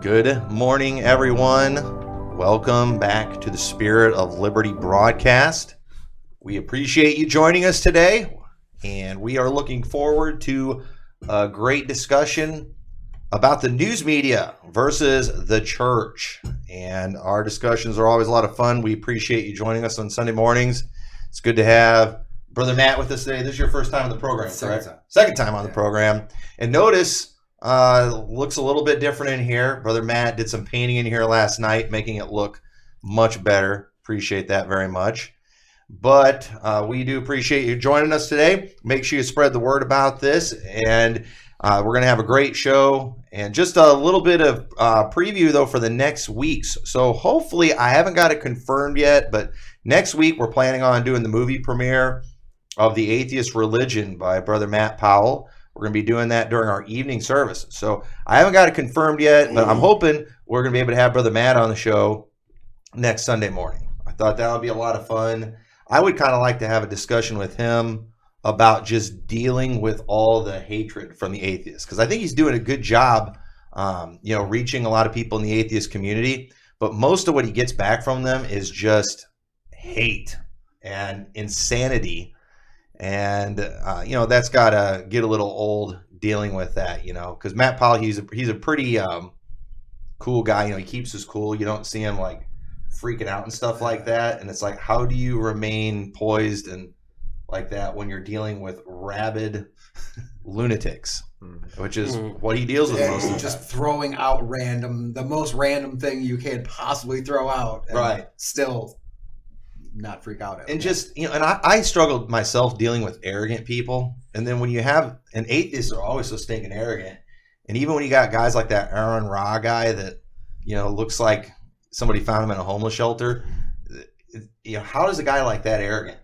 Good morning, everyone. Welcome back to the Spirit of Liberty broadcast. We appreciate you joining us today, and we are looking forward to a great discussion about the news media versus the church. And our discussions are always a lot of fun. We appreciate you joining us on Sunday mornings. It's good to have Brother Matt with us today. This is your first time on the program, correct? Second time on the program. And notice, looks a little bit different in here. Brother Matt did some painting in here last night, making it look much better. Appreciate that very much. But we do appreciate you joining us today. Make sure you spread the word about this. And we're going to have a great show. And just a little bit of preview, though, for the next weeks. So hopefully, I haven't got it confirmed yet, but next week we're planning on doing the movie premiere of The Atheist Religion by Brother Matt Powell. We're going to be doing that during our evening service. So I haven't got it confirmed yet, but I'm hoping we're going to be able to have Brother Matt on the show next Sunday morning. I thought that would be a lot of fun. I would kind of like to have a discussion with him about just dealing with all the hatred from the atheists, because I think he's doing a good job, reaching a lot of people in the atheist community. But most of what he gets back from them is just hate and insanity. And, that's got to get a little old dealing with that, because Matt Powell, he's a pretty cool guy. He keeps his cool. You don't see him like freaking out and stuff like that. And it's like, how do you remain poised and like that when you're dealing with rabid lunatics, which is what he deals with most of the time. Just throwing out the most random thing you can possibly throw out. And right. Still not freak out at and just and I struggled myself dealing with arrogant people, and then when you have an atheists are always so stinking arrogant, and even when you got guys like that Aaron Ra guy that looks like somebody found him in a homeless shelter, how does a guy like that arrogant?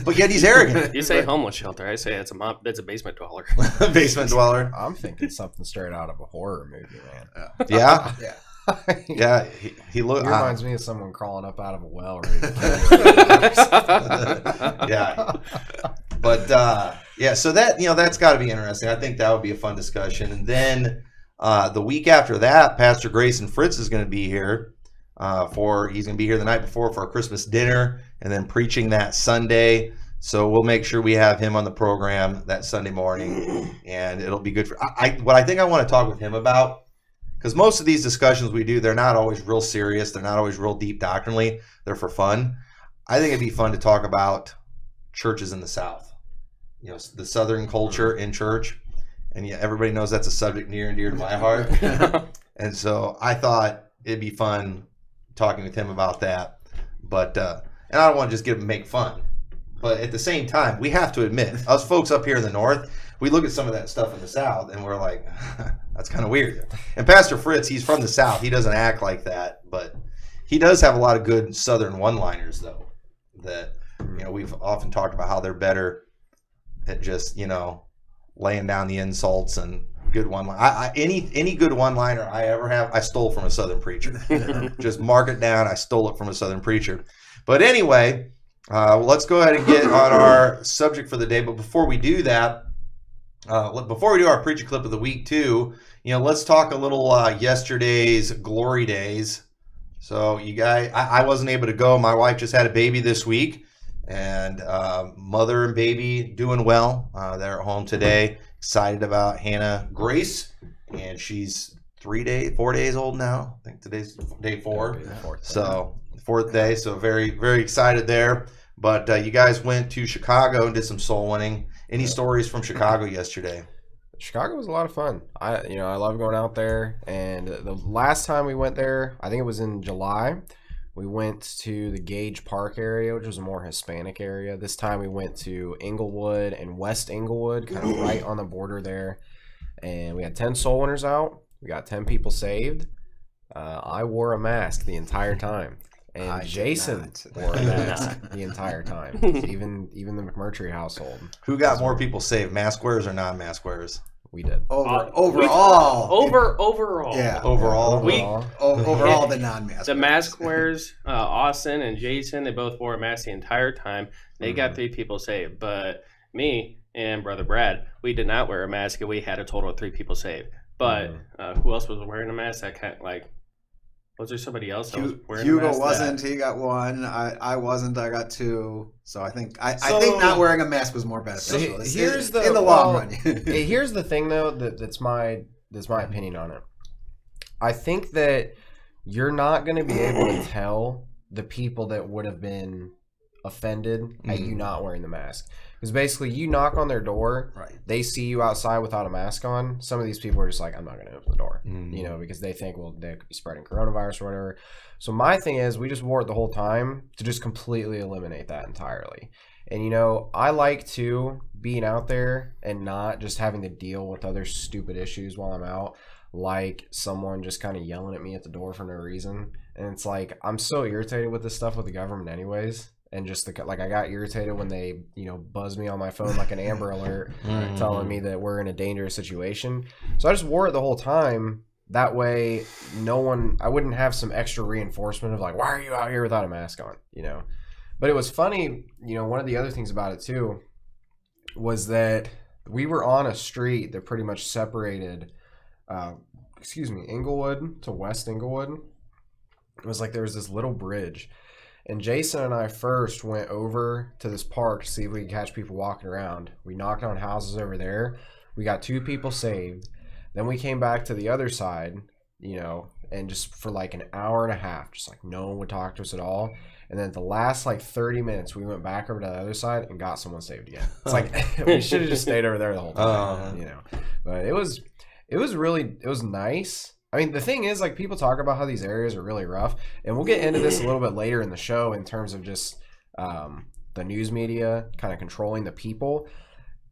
But yet he's arrogant. You say homeless shelter, I say it's a basement dweller. Basement dweller. I'm thinking something straight out of a horror movie, man. Yeah. Yeah, he reminds me of someone crawling up out of a well. Yeah, but so that's got to be interesting. I think that would be a fun discussion. And then the week after that, Pastor Grayson Fritz is going to be here he's going to be here the night before for our Christmas dinner, and then preaching that Sunday. So we'll make sure we have him on the program that Sunday morning, and it'll be good for. What I think I want to talk with him about. Because most of these discussions we do, they're not always real serious. They're not always real deep doctrinally. They're for fun. I think it'd be fun to talk about churches in the South. The Southern culture in church. And everybody knows that's a subject near and dear to my heart. And so I thought it'd be fun talking with him about that. But and I don't want to just make fun. But at the same time, we have to admit, us folks up here in the North, we look at some of that stuff in the South and we're like, that's kind of weird. And Pastor Fritz, he's from the South. He doesn't act like that, but he does have a lot of good Southern one-liners, though, that, we've often talked about how they're better at just, laying down the insults and good one-liner. Any good one-liner I ever have, I stole from a Southern preacher. Just mark it down. I stole it from a Southern preacher. But anyway, let's go ahead and get on our subject for the day. But before we do that, before we do our preacher clip of the week too, let's talk a little yesterday's glory days. So you guys, I wasn't able to go. My wife just had a baby this week, and mother and baby doing well. They're at home today. Excited about Hannah Grace, and she's 4 days old now. I think today's day 4. So 4th day. So very, very excited there. But you guys went to Chicago and did some soul winning. Any stories from Chicago yesterday? Chicago was a lot of fun. I love going out there. And the last time we went there, I think it was in July, we went to the Gage Park area, which was a more Hispanic area. This time we went to Inglewood and West Inglewood, kind of right on the border there. And we had 10 soul winners out. We got 10 people saved. I wore a mask the entire time. And Jason wore a mask the entire time. Even the McMurtry household. Who got more people saved, mask wearers or non-mask wearers? We did. Overall. Overall. Yeah. Overall. Overall, the non-mask. The mask wearers, Austin and Jason, they both wore a mask the entire time. They got 3 people saved. But me and Brother Brad, we did not wear a mask, and we had a total of 3 people saved. But who else was wearing a mask? That kind of like, was there somebody else that was wearing a Hugo mask? wasn't. He got one. I wasn't. I got two. So I think I think not wearing a mask was more beneficial. Here's in the long run. Here's the thing, though. That's my opinion on it. I think that you're not going to be able to tell the people that would have been offended at you not wearing the mask. Because basically, you knock on their door, Right. they see you outside without a mask on. Some of these people are just like, I'm not going to open the door, because they think, well, they could be spreading coronavirus or whatever. So my thing is, we just wore it the whole time to just completely eliminate that entirely. And, I like to being out there and not just having to deal with other stupid issues while I'm out, like someone just kind of yelling at me at the door for no reason. And it's like, I'm so irritated with this stuff with the government anyways. And just I got irritated when they, buzzed me on my phone like an Amber Alert telling me that we're in a dangerous situation. So I just wore it the whole time. That way, I wouldn't have some extra reinforcement of like, why are you out here without a mask on, But it was funny, one of the other things about it too was that we were on a street that pretty much separated, Inglewood to West Inglewood. It was like there was this little bridge. And Jason and I first went over to this park to see if we could catch people walking around. We knocked on houses over there. We got 2 people saved. Then we came back to the other side, and just for like an hour and a half, just like no one would talk to us at all. And then the last like 30 minutes, we went back over to the other side and got someone saved again. It's like we should have just stayed over there the whole time, But it was nice. I mean, the thing is, like, people talk about how these areas are really rough, and we'll get into this a little bit later in the show in terms of just the news media kind of controlling the people.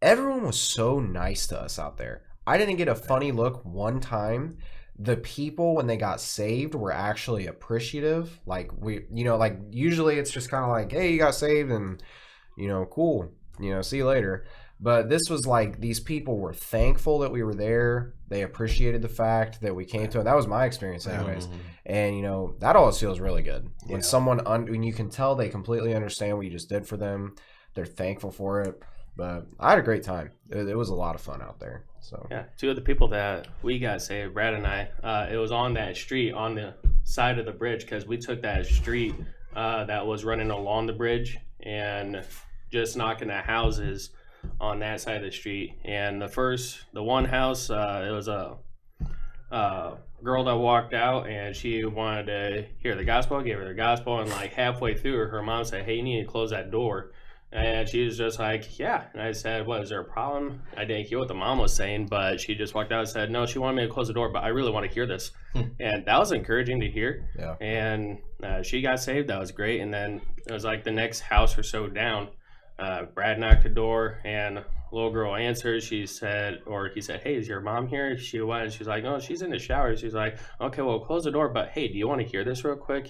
Everyone was so nice to us out there. I didn't get a funny look one time. The people, when they got saved, were actually appreciative. Like, usually it's just kind of like, hey, you got saved, and, cool, see you later. But this was like, these people were thankful that we were there. They appreciated the fact that we came to it. That was my experience anyways. And, that always feels really good. When when you can tell they completely understand what you just did for them, they're thankful for it. But I had a great time. It was a lot of fun out there. So yeah, 2 of the people that we got saved, Brad and I, it was on that street on the side of the bridge, because we took that street that was running along the bridge and just knocking at houses on that side of the street. And the one house, it was a girl that walked out, and she wanted to hear the gospel. I gave her the gospel, and like halfway through, her mom said, hey, you need to close that door. And she was just like, yeah. And I said, what, is there a problem? I didn't hear what the mom was saying, but she just walked out and said, no, she wanted me to close the door, but I really want to hear this. And that was encouraging to hear. Yeah. And she got saved. That was great. And then it was like the next house or so down, Brad knocked the door, and a little girl answered. He said, hey, is your mom here? She was. She's like, no, she's in the shower. She's like, okay, well, close the door, but hey, do you want to hear this real quick?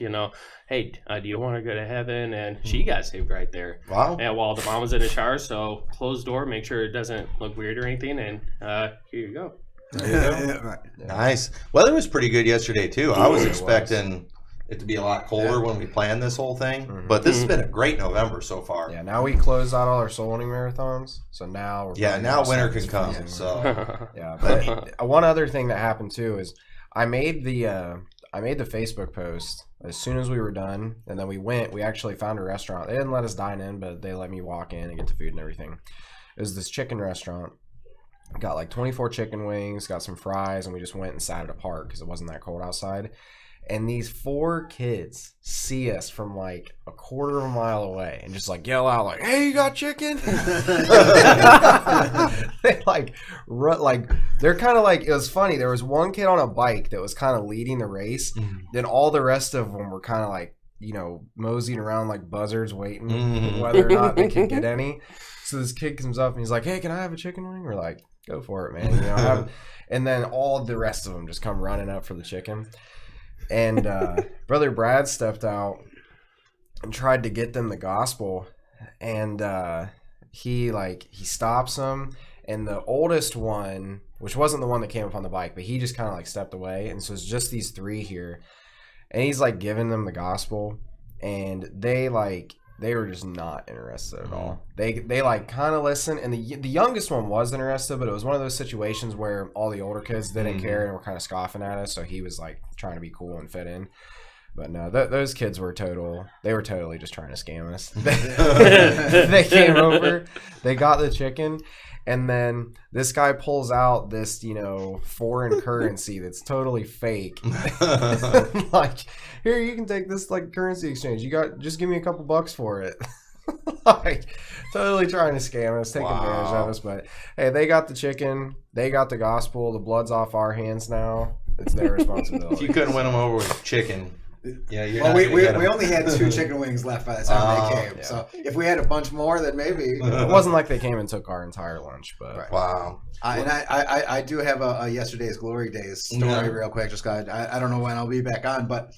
Hey, do you want to go to heaven? And she got saved right there. Wow. And while the mom was in the shower, so close the door, make sure it doesn't look weird or anything, and here you go. Right. Nice. Weather was pretty good yesterday too. I was expecting it to be a lot colder when we planned this whole thing, but this has been a great November so far. Yeah, now we closed out all our soul winning marathons, so now now winter can come. So yeah, but one other thing that happened too is I made the Facebook post as soon as we were done, and then we actually found a restaurant. They didn't let us dine in, but they let me walk in and get the food and everything. It was this chicken restaurant. Got like 24 chicken wings, got some fries, and we just went and sat at a park because it wasn't that cold outside. And these 4 kids see us from like a quarter of a mile away and just like yell out like, hey, you got chicken? They they're kind of like, it was funny. There was one kid on a bike that was kind of leading the race. Then all the rest of them were kind of like, moseying around like buzzards waiting whether or not they could get any. So this kid comes up and he's like, hey, can I have a chicken wing? We're like, go for it, man. And then all the rest of them just come running up for the chicken. And Brother Brad stepped out and tried to get them the gospel, and he stops them, and the oldest one, which wasn't the one that came up on the bike, but he just kind of like stepped away, and so it's just these 3 here, and he's like giving them the gospel, and they like they were just not interested at all. They like kind of listened, and the youngest one was interested, but it was one of those situations where all the older kids didn't care and were kind of scoffing at us, so he was like trying to be cool and fit in. But no, those kids were totally just trying to scam us. They came over, they got the chicken, and then this guy pulls out this, foreign currency that's totally fake. Like, here, you can take this like currency exchange. Just give me a couple bucks for it. Like, totally trying to scam us, take advantage of us. But hey, they got the chicken, they got the gospel. The blood's off our hands now. It's their responsibility. If you couldn't win them over with chicken. Yeah, well, we only had 2 chicken wings left by the time they came. Yeah. So if we had a bunch more, then maybe. It wasn't like they came and took our entire lunch, but right. Wow. And I do have a yesterday's glory days story real quick. Just got I don't know when I'll be back on, but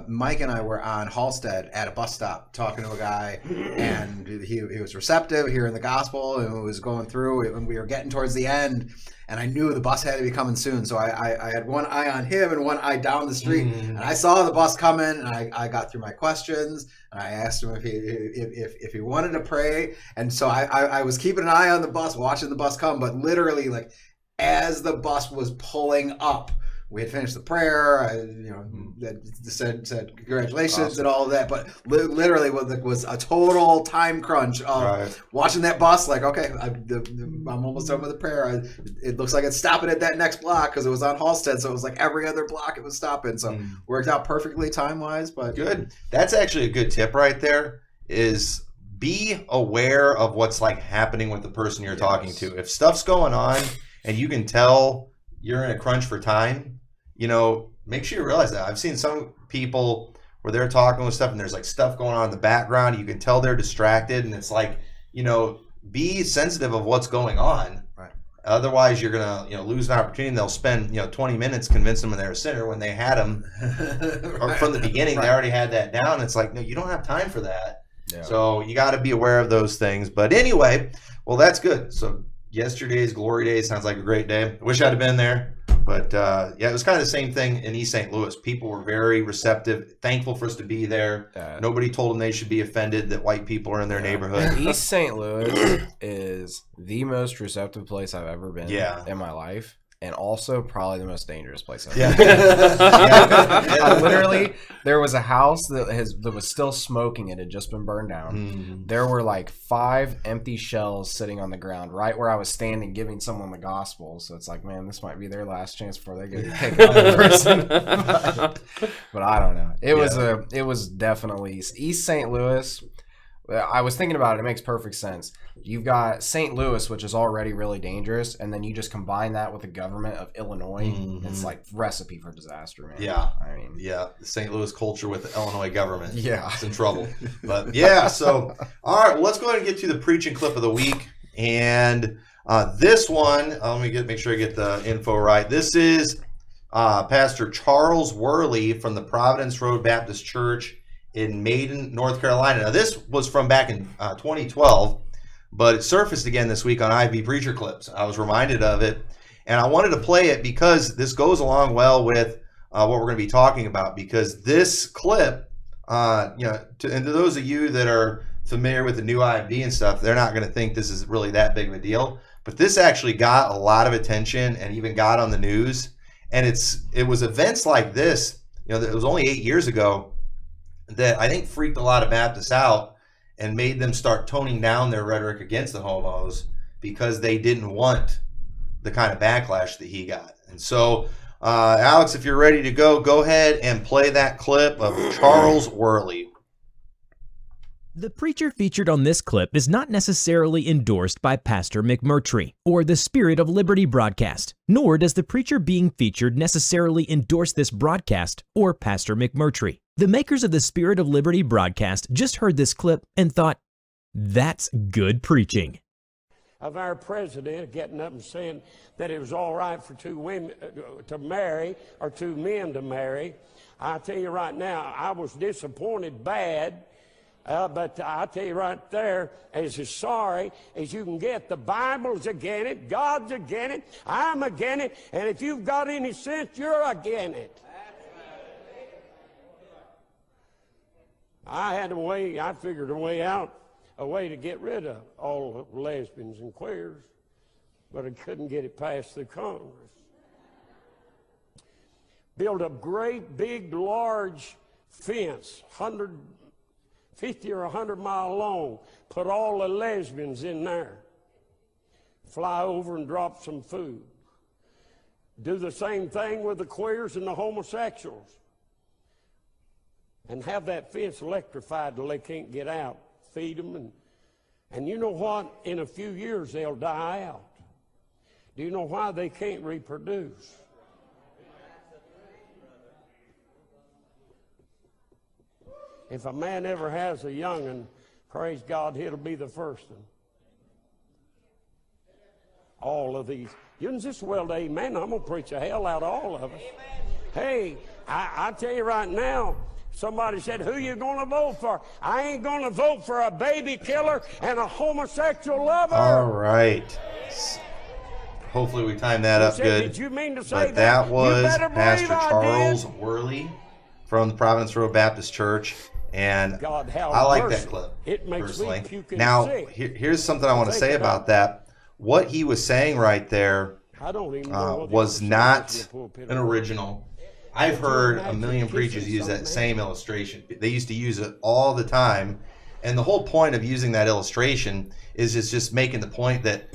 Mike and I were on Halstead at a bus stop talking to a guy, and he was receptive, hearing the gospel, and was going through, and we were getting towards the end, and I knew the bus had to be coming soon, so I had one eye on him and one eye down the street, and I saw the bus coming, and I got through my questions, and I asked him if he wanted to pray, and so I was keeping an eye on the bus, watching the bus come, but literally, like, as the bus was pulling up, we had finished the prayer, said congratulations and all of that, but literally was a total time crunch of watching that bus. Like, okay, I'm almost done with the prayer. It looks like it's stopping at that next block because it was on Halstead, so it was like every other block it was stopping. So worked out perfectly time wise. But good. That's actually a good tip right there. Is be aware of what's like happening with the person you're talking to. If stuff's going on and you can tell you're in a crunch for time, make sure you realize that. I've seen some people where they're talking with stuff and there's like stuff going on in the background. You can tell they're distracted, and it's like, be sensitive of what's going on. Right. Otherwise, you're gonna lose an opportunity. And they'll spend 20 minutes convincing them they're a sinner when they had them or from the beginning. They already had that down. It's like, no, you don't have time for that. Yeah. So you got to be aware of those things. But anyway, well, that's good. So yesterday's Glory Day sounds like a great day. I wish I'd have been there. But, it was kind of the same thing in East St. Louis. People were very receptive, thankful for us to be there. Nobody told them they should be offended that white people are in their neighborhood. East St. Louis is the most receptive place I've ever been in my life. And also probably the most dangerous place I've been. Literally, there was a house that was still smoking. It had just been burned down. There were like 5 empty shells sitting on the ground right where I was standing giving someone the gospel. So it's like, man, this might be their last chance before they get taken out in person. But I don't know. It was definitely East St. Louis. I was thinking about it. It makes perfect sense. You've got St. Louis, which is already really dangerous, and then you just combine that with the government of Illinois. It's like recipe for disaster, man. Yeah. The St. Louis culture with the Illinois government. Yeah. It's in trouble. But so, all right, well, let's go ahead and get to the preaching clip of the week. And this one, let me make sure I get the info right. This is Pastor Charles Worley from the Providence Road Baptist Church in Maiden, North Carolina. Now, this was from back in 2012, but it surfaced again this week on IV Preacher Clips. I was reminded of it, and I wanted to play it because this goes along well with what we're going to be talking about, because this clip, and to those of you that are familiar with the new IMD and stuff, they're not going to think this is really that big of a deal, but this actually got a lot of attention and even got on the news, and it was events like this, it was only 8 years ago, that I think freaked a lot of Baptists out and made them start toning down their rhetoric against the homos because they didn't want the kind of backlash that he got. And so, Alex, if you're ready to go ahead and play that clip of Charles Worley. The preacher featured on this clip is not necessarily endorsed by Pastor McMurtry or the Spirit of Liberty broadcast, nor does the preacher being featured necessarily endorse this broadcast or Pastor McMurtry. The makers of the Spirit of Liberty broadcast just heard this clip and thought, that's good preaching. Of our president getting up and saying that it was all right for 2 women to marry or 2 men to marry. I tell you right now, I was disappointed bad. But I tell you right there, as sorry as you can get, the Bible's against it, God's against it, I'm against it, and if you've got any sense, you're against it. I figured a way to get rid of all the lesbians and queers, but I couldn't get it passed through Congress. Build a great big large fence, 150 or 100 mile long, put all the lesbians in there, fly over and drop some food. Do the same thing with the queers and the homosexuals, and have that fence electrified till they can't get out. Feed them, and you know what? In a few years they'll die out. Do you know why? They can't reproduce. If a man ever has a young'un, praise God, he'll be the first one. All of these. You can just well, amen. I'm going to preach the hell out of all of us. Hey, I tell you right now, somebody said, who you going to vote for? I ain't going to vote for a baby killer and a homosexual lover. All right. Hopefully we timed that up good. Did you mean to say but that was Pastor I Charles did. Worley from the Providence Road Baptist Church. And God, how I like mercy. that clip, It makes personally. me puke Now, sick. here's something I want to Think say about about that. What he was saying right there I don't even know what was the not pulpit an was. original. I've heard a million preachers use that same illustration. They used to use it all the time. And the whole point of using that illustration is just making the point that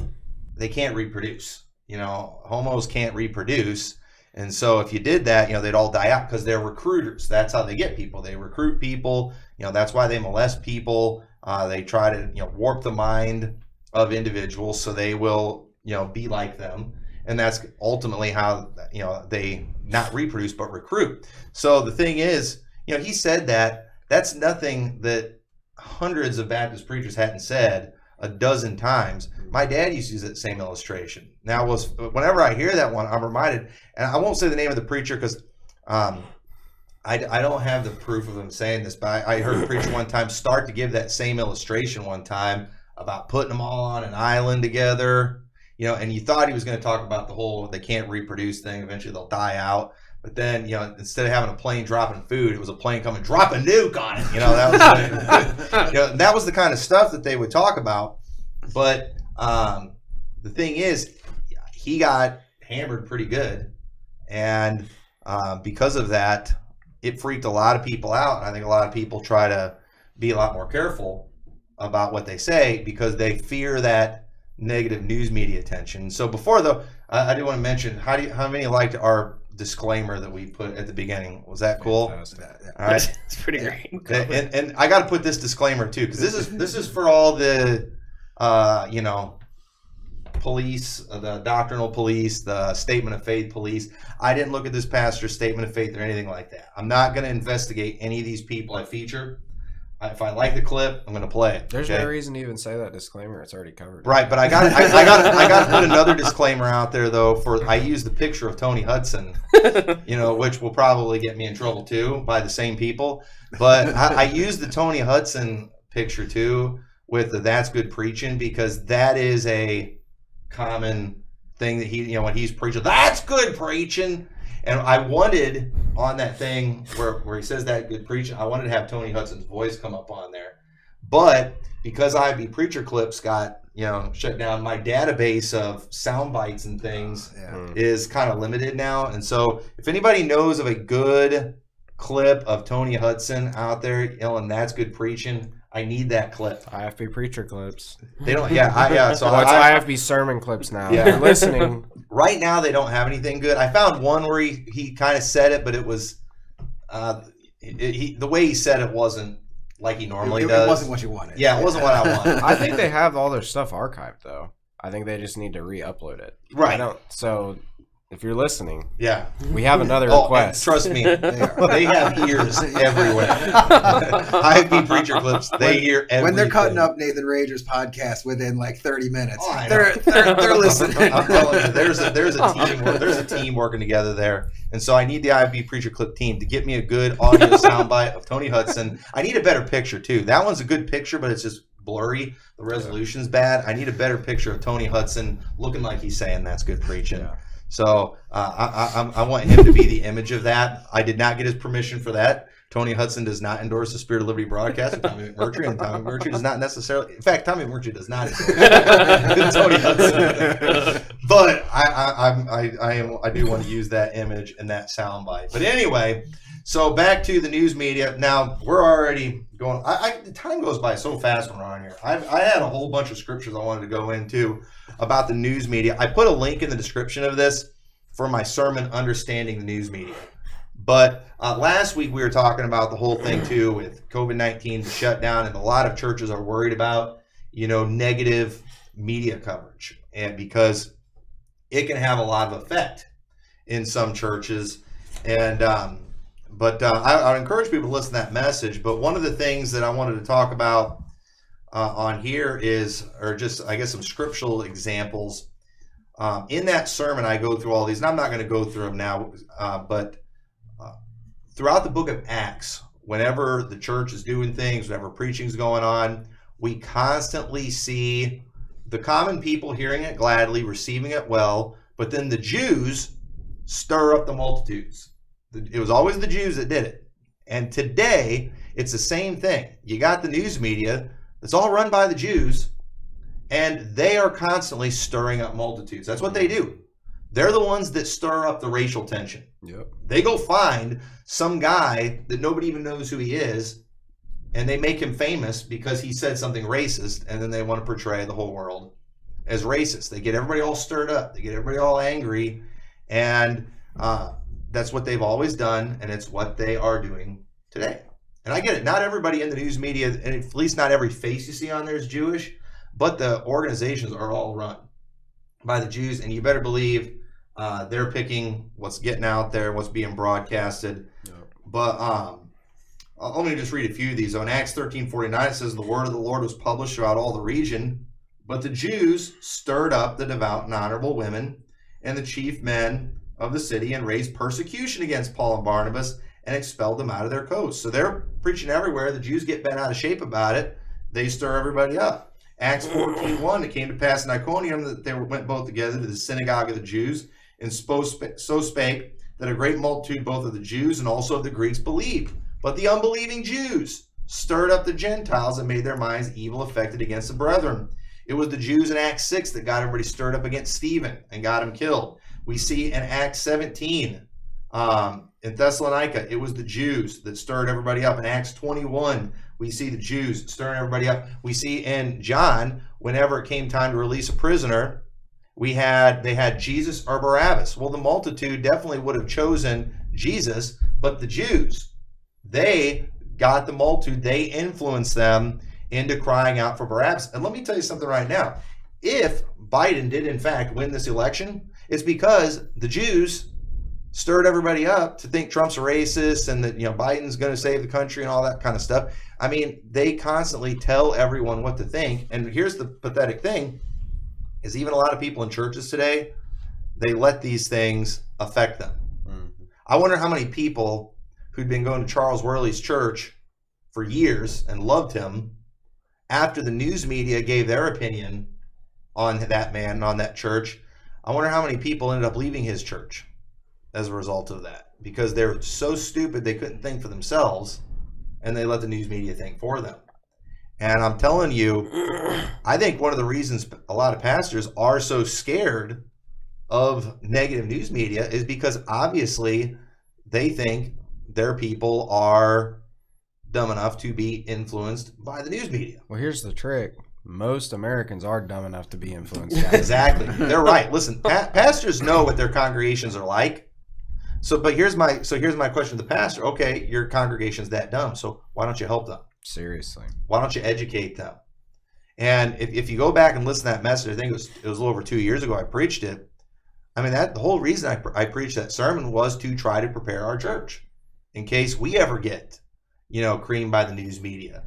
they can't reproduce. You know, homos can't reproduce. And so if you did that, you know, they'd all die out because they're recruiters. That's how they get people. They recruit people. You know, that's why they molest people. They try to, you know, warp the mind of individuals so they will, you know, be like them. And that's ultimately how, you know, they not reproduce but recruit. So the thing is, you know, he said that. That's nothing that hundreds of Baptist preachers hadn't said a dozen times. My dad used to use that same illustration. Now, whenever I hear that one, I'm reminded, and I won't say the name of the preacher because I don't have the proof of him saying this, but I heard a preacher one time start to give that same illustration one time about putting them all on an island together, you know, and you thought he was going to talk about the whole they can't reproduce thing. Eventually they'll die out. But then, you know, instead of having a plane dropping food, it was a plane coming drop a nuke on it. You know, that was you know, that was the kind of stuff that they would talk about. But the thing is, he got hammered pretty good, and because of that, it freaked a lot of people out. And I think a lot of people try to be a lot more careful about what they say because they fear that negative news media attention. So before though, I do want to mention how many liked our disclaimer that we put at the beginning? Was that cool? All right, It's pretty great. and I got to put this disclaimer too because this is for all the you know, police, the doctrinal police, the statement of faith police. I didn't look at this pastor's statement of faith or anything like that. I'm not going to investigate any of these people I feature. If I like the clip, I'm going to play it. There's okay? no reason to even say that disclaimer. It's already covered. Right, but I got to put another disclaimer out there though. I used the picture of Tony Hudson, you know, which will probably get me in trouble too by the same people. But I used the Tony Hudson picture too with the "That's Good Preaching" because that is a common thing that he, you know, when he's preaching, "That's good preaching." And I wanted on that thing where he says that good preaching, I wanted to have Tony Hudson's voice come up on there. But because IB Preacher Clips got, you know, shut down, my database of sound bites and things is kind of limited now. And so if anybody knows of a good clip of Tony Hudson out there yelling, "That's good preaching," I need that clip. IFB preacher clips. They don't, So Well, it's IFB sermon clips now. Yeah. If you're listening. Right now, they don't have anything good. I found one where he kind of said it, but it was the way he said it wasn't like he normally does. It wasn't what you wanted. Yeah, it wasn't what I wanted. I think they have all their stuff archived though. I think they just need to re-upload it. Right. So if you're listening, Yeah. we have another Oh, and request. trust me, they have ears everywhere. IFB Preacher Clips, they hear everything. When they're cutting up Nathan Rager's podcast within like 30 minutes, Oh, I know. they're listening. I'm telling you, there's a team working together there, and so I need the IFB Preacher Clip team to get me a good audio soundbite of Tony Hudson. I need a better picture too. That one's a good picture, but it's just blurry. The resolution's bad. I need a better picture of Tony Hudson looking like he's saying "That's good preaching." Yeah. So I want him to be the image of that. I did not get his permission for that. Tony Hudson does not endorse the Spirit of Liberty broadcast with Tommy McMurtry, and Tommy McMurtry does not necessarily. In fact, Tommy McMurtry does not endorse Tony Hudson. But I do want to use that image and that soundbite. But anyway, so back to the news media. Now we're already going. The time goes by so fast when we're on here. I had a whole bunch of scriptures I wanted to go into about the news media. I put a link in the description of this for my sermon, Understanding the News Media. But last week we were talking about the whole thing too with COVID-19, the shutdown, and a lot of churches are worried about, negative media coverage, and because it can have a lot of effect in some churches. And but I encourage people to listen to that message. But one of the things that I wanted to talk about on here are just, I guess, some scriptural examples. In that sermon, I go through all these, and I'm not going to go through them now, but throughout the book of Acts, whenever the church is doing things, whenever preaching is going on, we constantly see the common people hearing it gladly, receiving it well, but then the Jews stir up the multitudes. It was always the Jews that did it. And today, it's the same thing. You got the news media that's all run by the Jews, and they are constantly stirring up multitudes. That's what they do. They're the ones that stir up the racial tension. Yep. They go find some guy that nobody even knows who he is, and they make him famous because he said something racist, and then they want to portray the whole world as racist. They get everybody all stirred up. They get everybody all angry, and that's what they've always done, and it's what they are doing today. And I get it. Not everybody in the news media, and at least not every face you see on there is Jewish, but the organizations are all run by the Jews, and you better believe they're picking what's getting out there, what's being broadcasted. Yep. But let me just read a few of these. So in Acts 13:49, it says, the word of the Lord was published throughout all the region, but the Jews stirred up the devout and honorable women and the chief men of the city and raised persecution against Paul and Barnabas and expelled them out of their coasts. So they're preaching everywhere. The Jews get bent out of shape about it. They stir everybody up. Acts 14:1, it came to pass in Iconium that they went both together to the synagogue of the Jews, and so spake that a great multitude both of the Jews and also of the Greeks believed. But the unbelieving Jews stirred up the Gentiles and made their minds evil affected against the brethren. It was the Jews in Acts 6 that got everybody stirred up against Stephen and got him killed. We see in Acts 17, in Thessalonica, it was the Jews that stirred everybody up. In Acts 21, we see the Jews stirring everybody up. We see in John, whenever it came time to release a prisoner, they had Jesus or Barabbas. Well, the multitude definitely would have chosen Jesus, but the Jews, they got the multitude. They influenced them into crying out for Barabbas. And let me tell you something right now. If Biden did in fact win this election, it's because the Jews stirred everybody up to think Trump's a racist and that Biden's going to save the country and all that kind of stuff. I mean, they constantly tell everyone what to think. And here's the pathetic thing, is even a lot of people in churches today, they let these things affect them. Mm-hmm. I wonder how many people who'd been going to Charles Worley's church for years and loved him, after the news media gave their opinion on that man, on that church, I wonder how many people ended up leaving his church as a result of that, because they're so stupid they couldn't think for themselves and they let the news media think for them. And I'm telling you, I think one of the reasons a lot of pastors are so scared of negative news media is because obviously they think their people are dumb enough to be influenced by the news media. Well, here's the trick. Most Americans are dumb enough to be influenced. Exactly. They're right. Listen, pastors know what their congregations are like. But here's my question to the pastor. Okay, your congregation's that dumb, so why don't you help them? Seriously. Why don't you educate them? And if you go back and listen to that message, I think it was a little over 2 years ago I preached it. I mean, the whole reason I preached that sermon was to try to prepare our church in case we ever get, creamed by the news media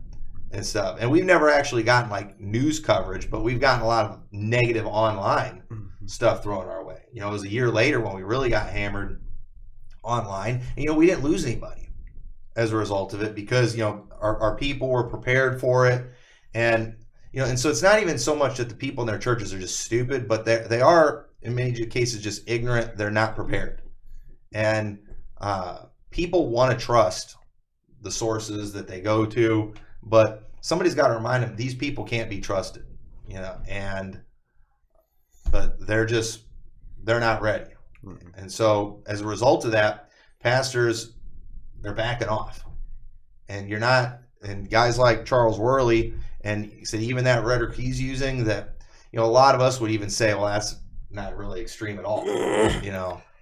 and stuff. And we've never actually gotten like news coverage, but we've gotten a lot of negative online stuff thrown our way. It was a year later when we really got hammered online, and we didn't lose anybody as a result of it because our people were prepared for it. And and so it's not even so much that the people in their churches are just stupid, but they are in many cases just ignorant. They're not prepared, and people want to trust the sources that they go to, but somebody's got to remind them these people can't be trusted, but they're not ready. And so as a result of that, pastors, they're backing off. And and guys like Charles Worley, and he said even that rhetoric he's using, that, a lot of us would even say, well, that's not really extreme at all.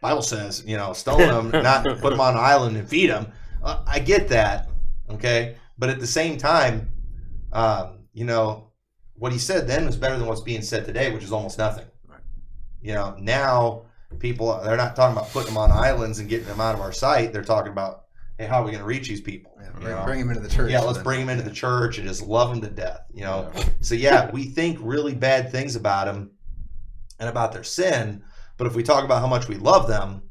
Bible says, stone them, not put them on an island and feed them. I get that, okay? But at the same time, what he said then was better than what's being said today, which is almost nothing. Right. Now people, they're not talking about putting them on islands and getting them out of our sight. They're talking about, hey, how are we going to reach these people? Bring them into the church. Yeah, let's bring them into the church and just love them to death. So yeah, we think really bad things about them and about their sin, but if we talk about how much we love them,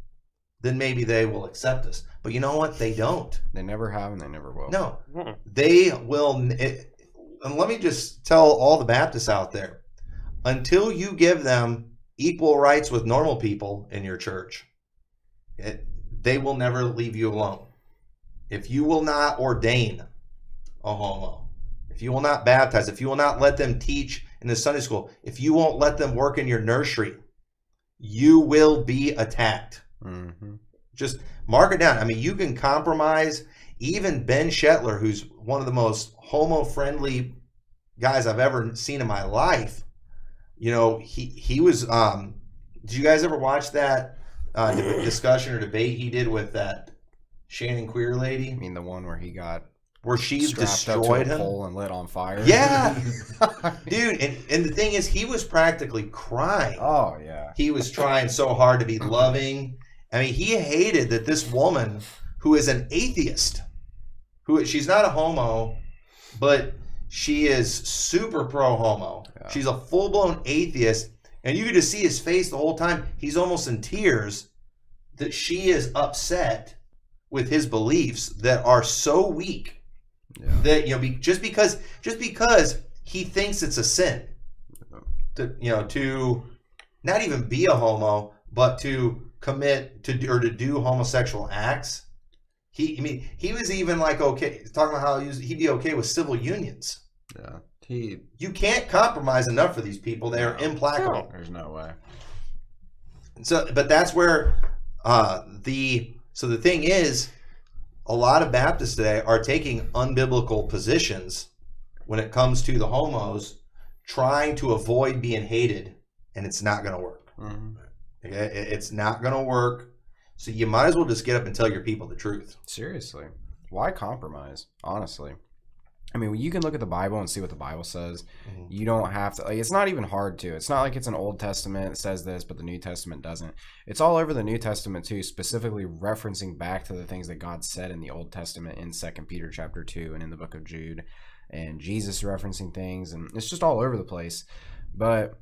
then maybe they will accept us. But you know what? They don't. They never have, and they never will. No, they will. And let me just tell all the Baptists out there, until you give them equal rights with normal people in your church, they will never leave you alone. If you will not ordain a homo, if you will not baptize, if you will not let them teach in the Sunday school, if you won't let them work in your nursery, you will be attacked. Mm-hmm. Just mark it down. I mean, you can compromise. Even Ben Shetler, who's one of the most homo-friendly guys I've ever seen in my life, he was. Did you guys ever watch that discussion or debate he did with that Shannon Queer lady? I mean, the one where she strapped destroyed up to a him pole and lit on fire. Yeah, dude. And the thing is, he was practically crying. Oh yeah. He was trying so hard to be loving. I mean, he hated that this woman, who is an atheist, she's not a homo, but she is super pro-homo. Yeah. She's a full-blown atheist, and you could just see his face the whole time. He's almost in tears that she is upset with his beliefs that are so weak that just because he thinks it's a sin to not even be a homo, but to commit to do homosexual acts. He was even like talking about how he'd be okay with civil unions. Yeah, you can't compromise enough for these people. They are implacable. There's no way. So, but that's where the thing is, a lot of Baptists today are taking unbiblical positions when it comes to the homos, trying to avoid being hated, and it's not going to work. Mm-hmm. Okay? It's not going to work. So you might as well just get up and tell your people the truth. Seriously. Why compromise, honestly? I mean, you can look at the Bible and see what the Bible says. Mm-hmm. You don't have to, it's not even hard to. It's not like it's an Old Testament that says this, but the New Testament doesn't. It's all over the New Testament too, specifically referencing back to the things that God said in the Old Testament in 2 Peter chapter 2 and in the book of Jude, and Jesus referencing things, and it's just all over the place. But,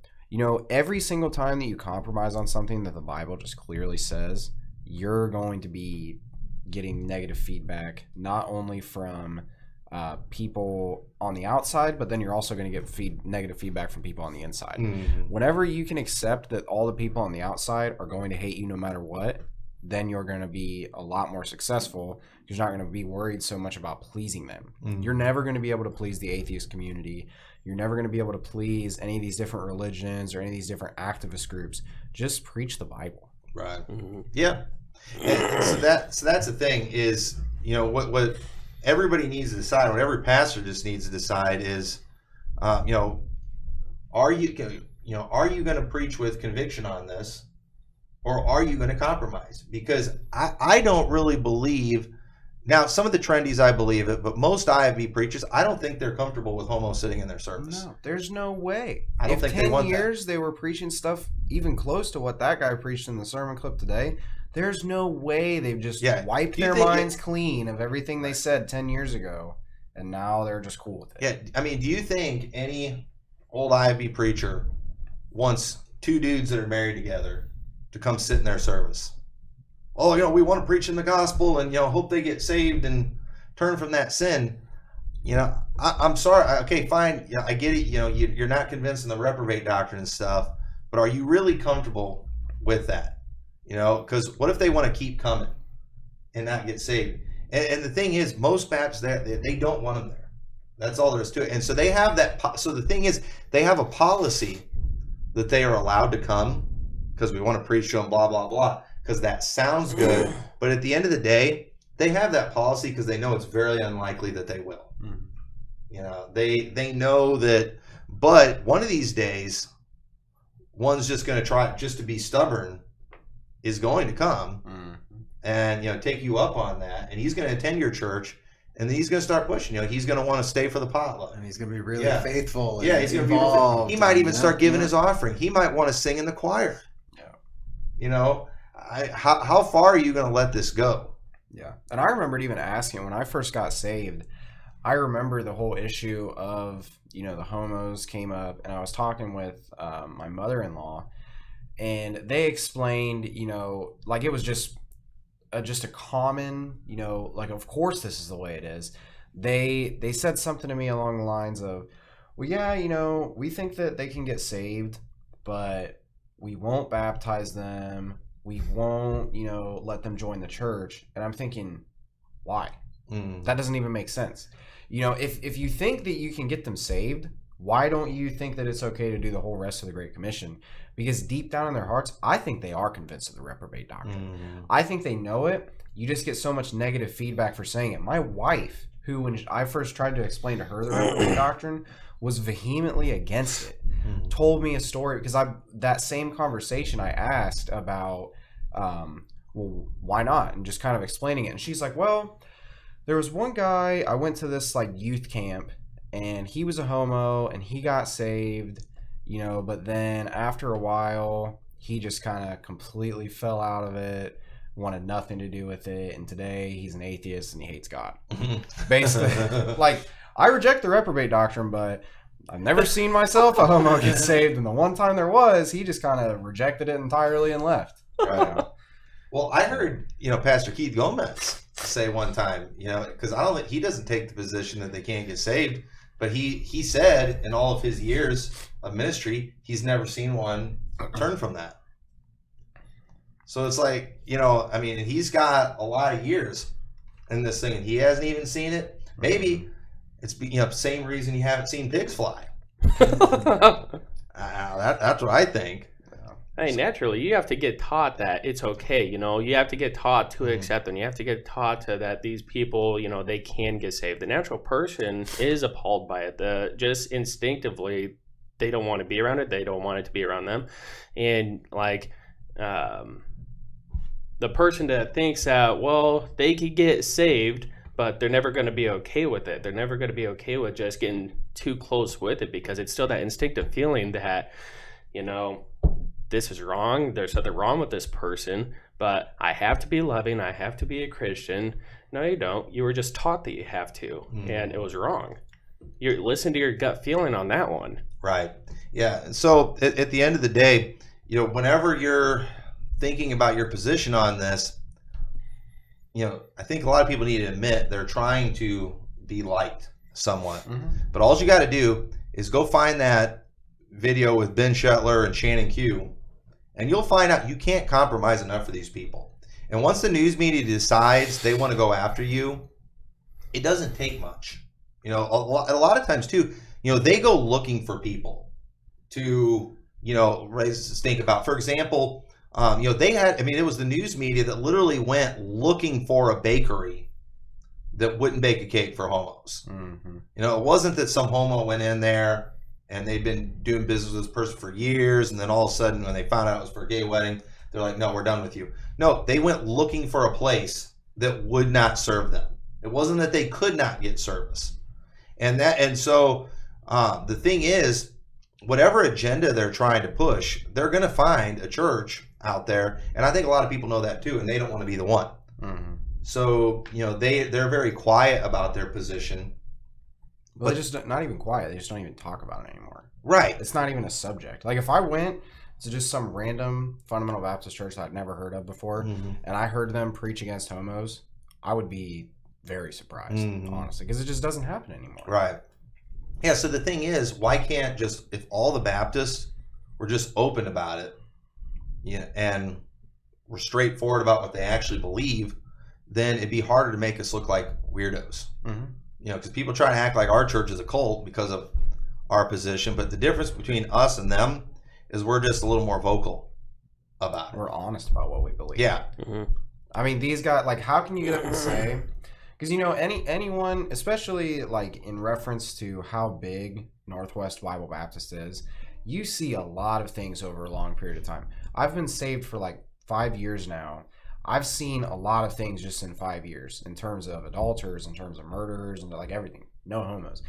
every single time that you compromise on something that the Bible just clearly says, you're going to be getting negative feedback, not only from people on the outside, but then you're also going to get negative feedback from people on the inside. Mm-hmm. Whenever you can accept that all the people on the outside are going to hate you no matter what, then you're going to be a lot more successful. You're not going to be worried so much about pleasing them. Mm-hmm. You're never going to be able to please the atheist community. You're never going to be able to please any of these different religions or any of these different activist groups. Just preach the Bible. Right. Mm-hmm. Yeah. And so that's the thing is, what everybody needs to decide, what every pastor just needs to decide is, are you going to preach with conviction on this, or are you going to compromise? Because I don't really believe, now some of the trendies I believe it, but most IFB preachers, I don't think they're comfortable with homo sitting in their service. No, there's no way. I don't think they want that. If 10 years they were preaching stuff even close to what that guy preached in the sermon clip today, there's no way they've just wiped their minds clean of everything they said 10 years ago, and now they're just cool with it. Yeah, I mean, do you think any old IFB preacher wants two dudes that are married together to come sit in their service? Oh, we want to preach in the gospel and, hope they get saved and turn from that sin. I'm sorry. Okay, fine. I get it. You're not convinced in the reprobate doctrine and stuff, but are you really comfortable with that? Because what if they want to keep coming and not get saved? And the thing is, most Baptists, they don't want them there. That's all there is to it. And so they have that. So the thing is, they have a policy that they are allowed to come because we want to preach to them, blah, blah, blah, because that sounds good. But at the end of the day, they have that policy because they know it's very unlikely that they will. You know, they know that, but one of these days, one's just going to try, just to be stubborn, is going to come and, you know, take you up on that. And he's going to attend your church, and then he's going to start pushing. You know, he's going to want to stay for the potluck. And he's going to be really faithful. Yeah, he's going to be involved. He might even start giving his offering. He might want to sing in the choir. Yeah. You know, how far are you going to let this go? Yeah. And I remembered even asking when I first got saved, I remember the whole issue of, you know, the homos came up, and I was talking with my mother-in-law, and they explained, you know, like it was just a common, you know, like, of course this is the way it is. They said something to me along the lines of, well, yeah, you know, we think that they can get saved, but we won't baptize them. We won't, you know, let them join the church. And I'm thinking, why? That doesn't even make sense. You know, if you think that you can get them saved, why don't you think that it's okay to do the whole rest of the Great Commission? Because deep down in their hearts, I think they are convinced of the reprobate doctrine. I think they know it. You just get so much negative feedback for saying it. My wife, who when I first tried to explain to her the reprobate doctrine, was vehemently against it. Told me a story, because that same conversation I asked about, well, why not? And just kind of explaining it. And she's like, well, there was one guy, I went to this like youth camp, and he was a homo, and he got saved, you know, but then after a while, he just kind of completely fell out of it, wanted nothing to do with it, and today he's an atheist and he hates God. Basically, like, I reject the reprobate doctrine, but I've never seen myself a homo get saved, and the one time there was, he just kind of rejected it entirely and left. Right. Well, I heard, you know, Pastor Keith Gomez say one time, you know, because I don't think he doesn't take the position that they can't get saved, but he said in all of his years of ministry, he's never seen one turn from that. So it's like, you know, I mean, he's got a lot of years in this thing, and he hasn't even seen it. Maybe it's, you know, same reason you haven't seen pigs fly. That's what I think. Hey, naturally, you have to get taught that it's okay. You know, you have to get taught to accept them. You have to get taught to that these people, you know, they can get saved. The natural person is appalled by it. Just instinctively, they don't want to be around it. They don't want it to be around them. And like, the person that thinks that, well, they could get saved, but they're never going to be okay with it. They're never going to be okay with just getting too close with it, because it's still that instinctive feeling that, you know, this is wrong. There's something wrong with this person, but I have to be loving. I have to be a Christian. No, you don't. You were just taught that you have to, and it was wrong. You listen to your gut feeling on that one. Right. Yeah. And so at the end of the day, you know, whenever you're thinking about your position on this, you know, I think a lot of people need to admit they're trying to be liked somewhat. But all you got to do is go find that video with Ben Shetler and Shannon Q, and you'll find out you can't compromise enough for these people. And once the news media decides they want to go after you, it doesn't take much. You know, a lot of times too, you know, they go looking for people to, you know, think about. For example, you know, they had, I mean, it was the news media that literally went looking for a bakery that wouldn't bake a cake for homos. You know, it wasn't that some homo went in there and they'd been doing business with this person for years, and then all of a sudden when they found out it was for a gay wedding, they're like, no, we're done with you. No, they went looking for a place that would not serve them. It wasn't that they could not get service. And so the thing is, whatever agenda they're trying to push, they're going to find a church out there. And I think a lot of people know that too, and they don't want to be the one. So, you know, they're very quiet about their position. Well, they're just not even quiet. They just don't even talk about it anymore. Right. It's not even a subject. Like, if I went to just some random fundamental Baptist church that I'd never heard of before, and I heard them preach against homos, I would be very surprised, honestly, because it just doesn't happen anymore. Right. Yeah, so the thing is, why can't just, if all the Baptists were just open about it, and were straightforward about what they actually believe, then it'd be harder to make us look like weirdos. Mm-hmm. You know, because people try to act like our church is a cult because of our position. But the difference between us and them is we're just a little more vocal about it. We're honest about what we believe. Yeah. Mm-hmm. I mean, these guys, like, how can you get up and say? Because, you know, anyone, especially like in reference to how big Northwest Bible Baptist is, you see a lot of things over a long period of time. I've been saved for like 5 years now. I've seen a lot of things just in 5 years in terms of adulterers, in terms of murderers, and like everything. No homos.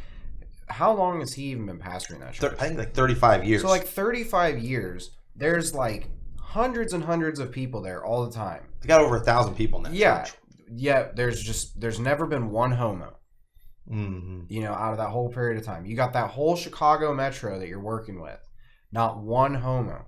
How long has he even been pastoring that church? I think like 35 years. So like 35 years, there's like hundreds and hundreds of people there all the time. They got over 1,000 people in that church. Yeah, there's never been one homo. Mm-hmm. You know, out of that whole period of time. You got that whole Chicago metro that you're working with. Not one homo.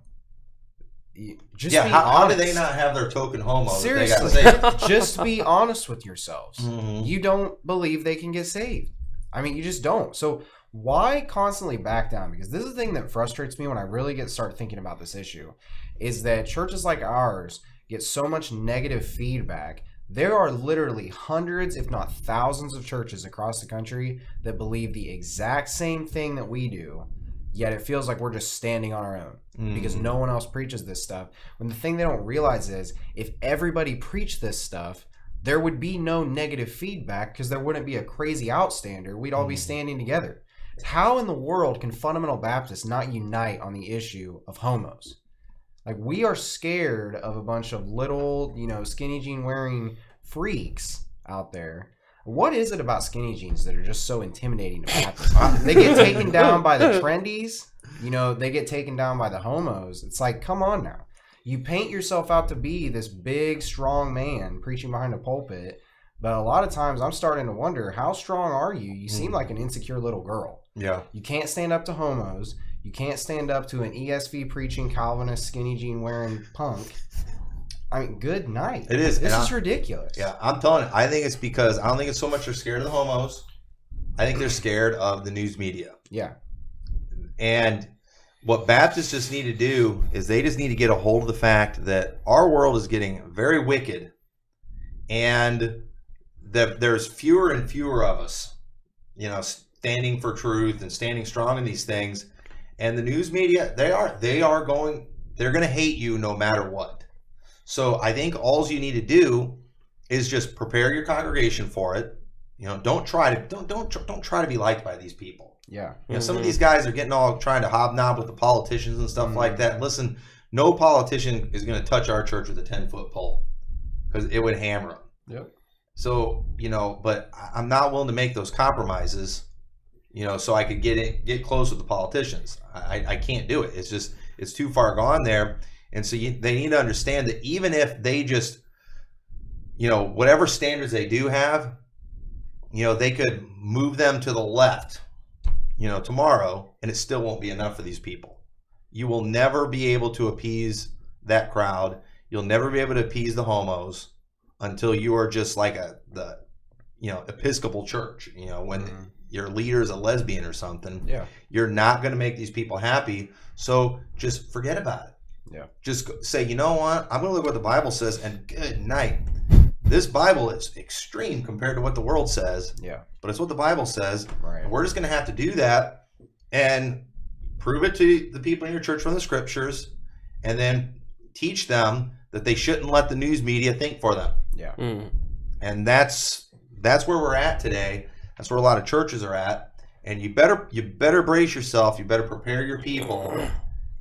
Just be how do honest. they not have their token homo? Seriously, That they got saved? just be honest with yourselves. Mhm. You don't believe they can get saved. I mean, you just don't. So why constantly back down? Because this is the thing that frustrates me when I really start thinking about this issue, is that churches like ours get so much negative feedback. There are literally hundreds, if not thousands, of churches across the country that believe the exact same thing that we do, yet it feels like we're just standing on our own because no one else preaches this stuff. When the thing they don't realize is, if everybody preached this stuff, there would be no negative feedback because there wouldn't be a crazy outstander. We'd all be standing together. How in the world can fundamental Baptists not unite on the issue of homos? Like, we are scared of a bunch of little, you know, skinny jean wearing freaks out there. What is it about skinny jeans that are just so intimidating to Baptists? They get taken down by the trendies. You know, they get taken down by the homos. It's like, come on now. You paint yourself out to be this big, strong man preaching behind a pulpit. But a lot of times I'm starting to wonder, how strong are you? You seem like an insecure little girl. Yeah. You can't stand up to homos. You can't stand up to an ESV preaching Calvinist skinny jean wearing punk. I mean, good night. It is. This is ridiculous. Yeah, I'm telling you, I think it's because I don't think it's so much they're scared of the homos. I think they're scared of the news media. Yeah. And what Baptists just need to do is they just need to get a hold of the fact that our world is getting very wicked, and that there's fewer and fewer of us, you know, standing for truth and standing strong in these things. And the news media, they're going to hate you no matter what. So I think all you need to do is just prepare your congregation for it. You know, don't try to be liked by these people. Yeah. You know, some of these guys are getting all trying to hobnob with the politicians and stuff like that. Listen, no politician is going to touch our church with a 10-foot pole because it would hammer them. Yep. So, you know, but I'm not willing to make those compromises, you know, so I could get close with the politicians. I can't do it. It's just, it's too far gone there. And so they need to understand that even if they just, you know, whatever standards they do have, you know, they could move them to the left, you know, tomorrow, and it still won't be enough for these people. You will never be able to appease that crowd. You'll never be able to appease the homos until you are just like the Episcopal church, you know, when your leader is a lesbian or something. Yeah. You're not going to make these people happy. So just forget about it. Yeah. Just say, you know what? I'm going to look what the Bible says, and good night. This Bible is extreme compared to what the world says. Yeah. But it's what the Bible says. Right. And we're just going to have to do that and prove it to the people in your church from the scriptures, and then teach them that they shouldn't let the news media think for them. Yeah. And that's where we're at today. That's where a lot of churches are at. And you better brace yourself. You better prepare your people.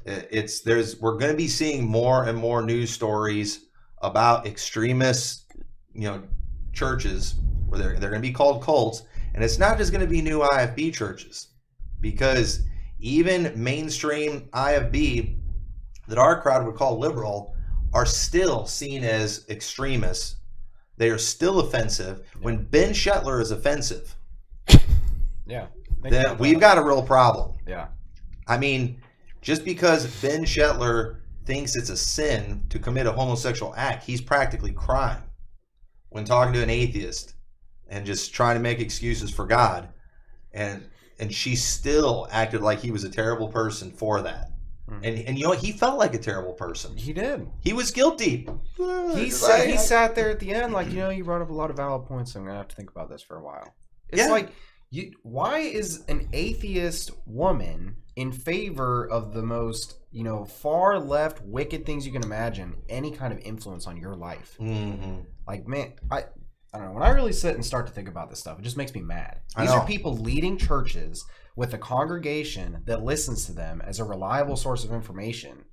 We're going to be seeing more and more news stories about extremist, you know, churches where they're going to be called cults. And it's not just going to be new IFB churches, because even mainstream IFB that our crowd would call liberal are still seen as extremists. They are still offensive. When Ben Shetler is offensive, Yeah. then we've got a real problem. Yeah. I mean, just because Ben Shetler thinks it's a sin to commit a homosexual act, he's practically crime when talking to an atheist and just trying to make excuses for God. And she still acted like he was a terrible person for that. And you know what? He felt like a terrible person. He did. He was guilty. He sat there at the end like, you brought up a lot of valid points. So I'm gonna have to think about this for a while. It's like, why is an atheist woman in favor of the most, far left, wicked things you can imagine, any kind of influence on your life? Mm-hmm. Like, man, I don't know. When I really sit and start to think about this stuff, it just makes me mad. These are people leading churches with a congregation that listens to them as a reliable source of information.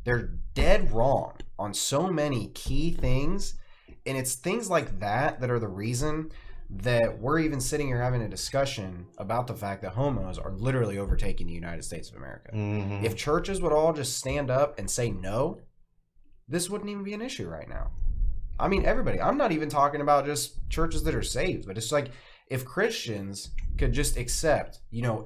They're dead wrong on so many key things. And it's things like that that are the reason that we're even sitting here having a discussion about the fact that homos are literally overtaking the United States of America. Mm-hmm. If churches would all just stand up and say no, this wouldn't even be an issue right now. I mean, everybody. I'm not even talking about just churches that are saved, but it's like if Christians could just accept,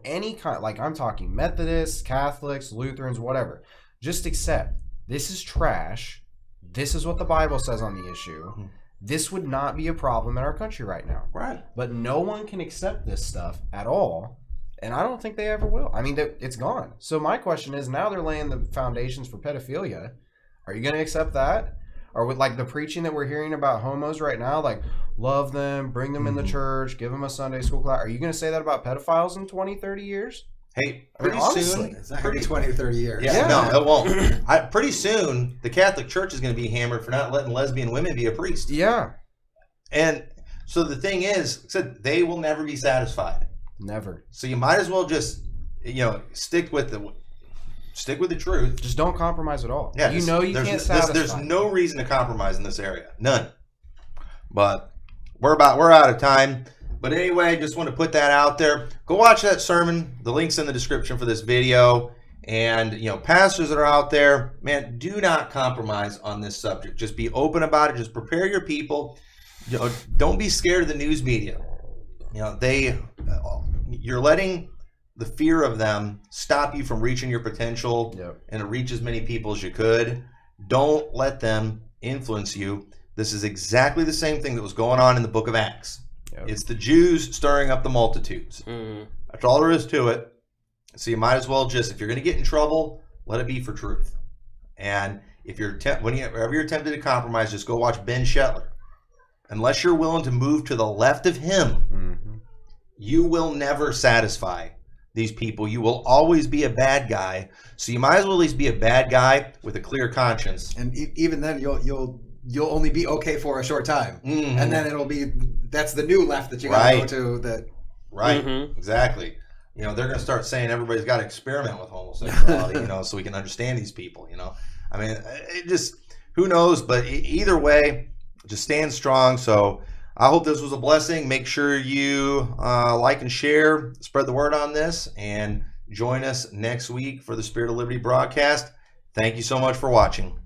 any kind, like I'm talking Methodists, Catholics, Lutherans, whatever, just accept this is trash. This is what the Bible says on the issue. Mm-hmm. This would not be a problem in our country right now. Right. But no one can accept this stuff at all. And I don't think they ever will. I mean, it's gone. So my question is, now they're laying the foundations for pedophilia. Are you going to accept that? Or with like the preaching that we're hearing about homos right now, like love them, bring them in the church, give them a Sunday school class. Are you going to say that about pedophiles in 20, 30 years? Hey, pretty soon. It's not going to be 20 or 30 years. Yeah, no, it won't. Pretty soon, the Catholic Church is going to be hammered for not letting lesbian women be a priest. Yeah. And so the thing is, they will never be satisfied. Never. So you might as well just, stick with the truth. Just don't compromise at all. Yeah, you can't satisfy. There's no reason to compromise in this area. None. But we're out of time. But anyway, just want to put that out there. Go watch that sermon. The link's in the description for this video. And, pastors that are out there, man, do not compromise on this subject. Just be open about it. Just prepare your people. Don't be scared of the news media. You're letting the fear of them stop you from reaching your potential and to reach as many people as you could. Don't let them influence you. This is exactly the same thing that was going on in the book of Acts. Yep. It's the Jews stirring up the multitudes. Mm-hmm. That's all there is to it. So you might as well just, if you're going to get in trouble, let it be for truth. And if whenever you're tempted to compromise, just go watch Ben Shetler. Unless you're willing to move to the left of him, you will never satisfy these people. You will always be a bad guy. So you might as well at least be a bad guy with a clear conscience. And even then, you'll only be okay for a short time, and then that's the new left that you got to go to. That exactly. They're going to start saying everybody's got to experiment with homosexuality, so we can understand these people. I mean, it just, who knows? But either way, just stand strong. So I hope this was a blessing. Make sure you like and share, spread the word on this, and join us next week for the Spirit of Liberty broadcast. Thank you so much for watching.